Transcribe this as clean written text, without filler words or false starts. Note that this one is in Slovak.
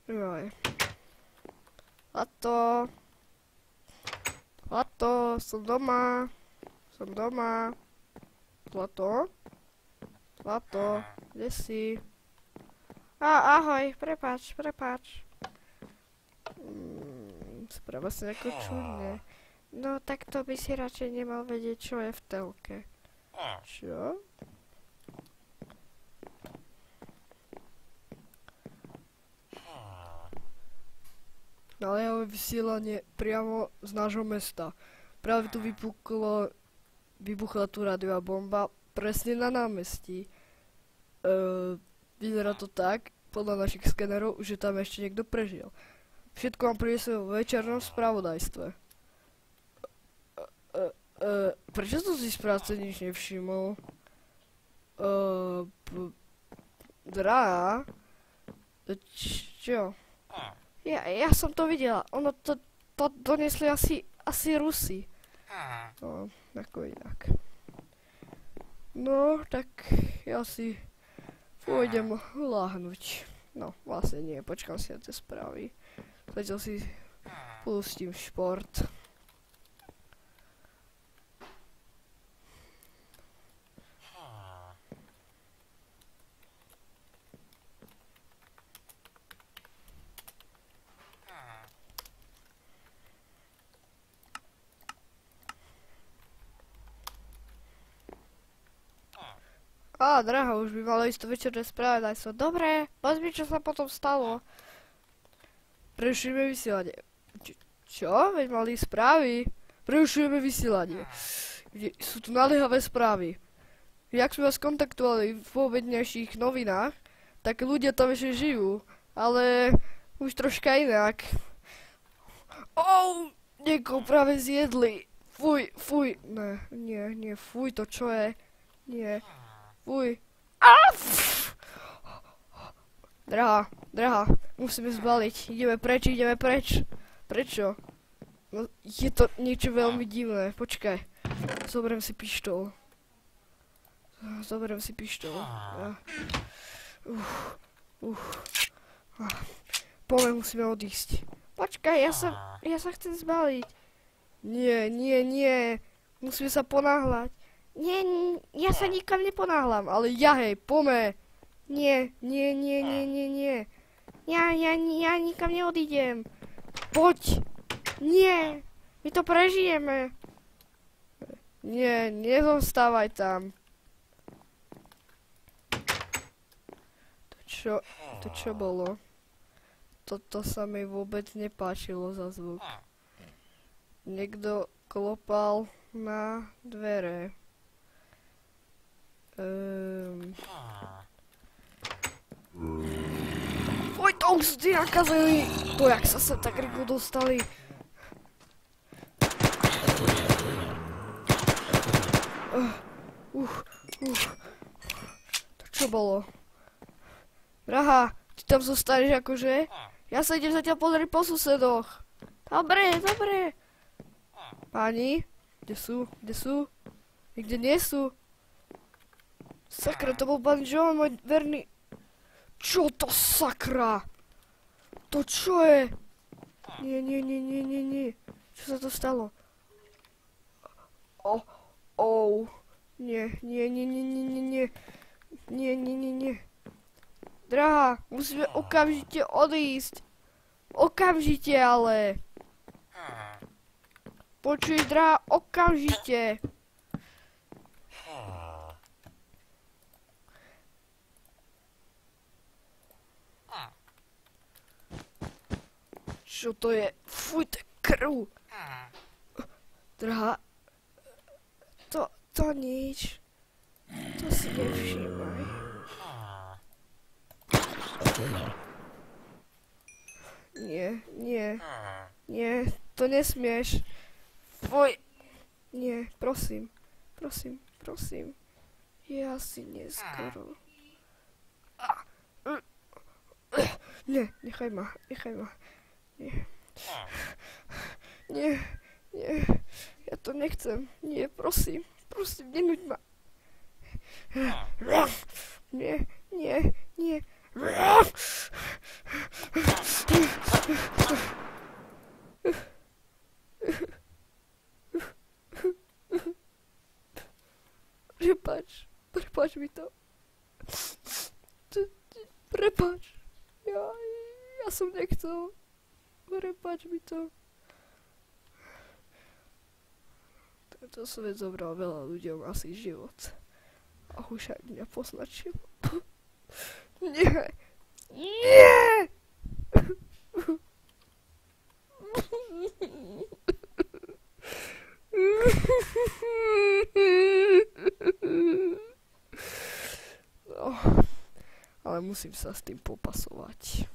Joj. Zlato. Zlato, som doma. Som doma. Zlato. Zlato, kde si? Ahoj, prepáč. Správa sa nejako čudne. No, tak to by si radšej nemal vedieť, čo je v telke. Čo? Naliehavé vysielanie priamo z nášho mesta. Práve tu vybuchla tu rádiová bomba presne na námestí. Vyzerá to tak, podľa našich skenerov, že tam ešte niekto prežil. Všetko vám priniesme vo večernom spravodajstve. Prečo som si z práce nič nevšimol? Čo? Ja som to videla. Ono to donesli asi Rusi. No, ako inak. No, tak ja si pôjdem láhnuť. No, vlastne nie, počkám si na tie správy. Zatiaľ si pustím šport. Drahá, už by malo ísť to večerné spravodajstvo. Dobre, pozri, čo sa potom stalo. Prerušujeme vysielanie. Čo? Veď mali správy. Prerušujeme vysielanie. Sú tu naliehavé správy. Jak sme vás kontaktovali v obednejších novinách, tak ľudia tam ešte žijú. Ale už troška inak. Niekoho práve zjedli. Fuj. Nie, fuj, to čo je? Nie. Fuj. Drahá, musíme zbaliť. Ideme preč. Prečo? No, je to niečo veľmi divné. Počkaj. Zoberiem si pištol. Poďme, musíme odísť. Počkaj, ja sa chcem zbaliť. Nie. Musíme sa ponáhľať. Nie, ja sa nikam neponáhľam, ale hej, poďme. Nie. Ja nikam neodídem. Poď. Nie, my to prežijeme. Nie, nezostávaj tam. To čo bolo? Toto sa mi vôbec nepáčilo za zvuk. Niekto klopal na dvere. Oj, to už ste nakazili. To jak sa sem tak rýchlo dostali. To čo bolo? Drahá, ty tam zostaneš akože? Ja sa idem zatiaľ pozrieť po susedoch. Dobre. Páni, kde sú? Nikde nie sú. Sakra, to bol pán John, môj verný. Čo to sakra? To čo je? Nie. Čo sa to stalo? Nie. Drahá, musíme okamžite odísť. Okamžite, ale. Počuj, drahá, okamžite. Čo to je? Fuj, to je krv. Drahá, to nič. To si nevšímaj. Nie, to nesmieš. Fuj. Nie, prosím. Je asi neskoro. Nie, nechaj ma. Nie, ja to nechcem. Nie, prosím, nenuď ma. Nie. mi to. Prepáč. Ja som nechcel. Prepáč mi to. Tento svet zobral veľa ľuďom asi život. A už aj mňa poznačil. Nie! Nie! No, ale musím sa s tým popasovať.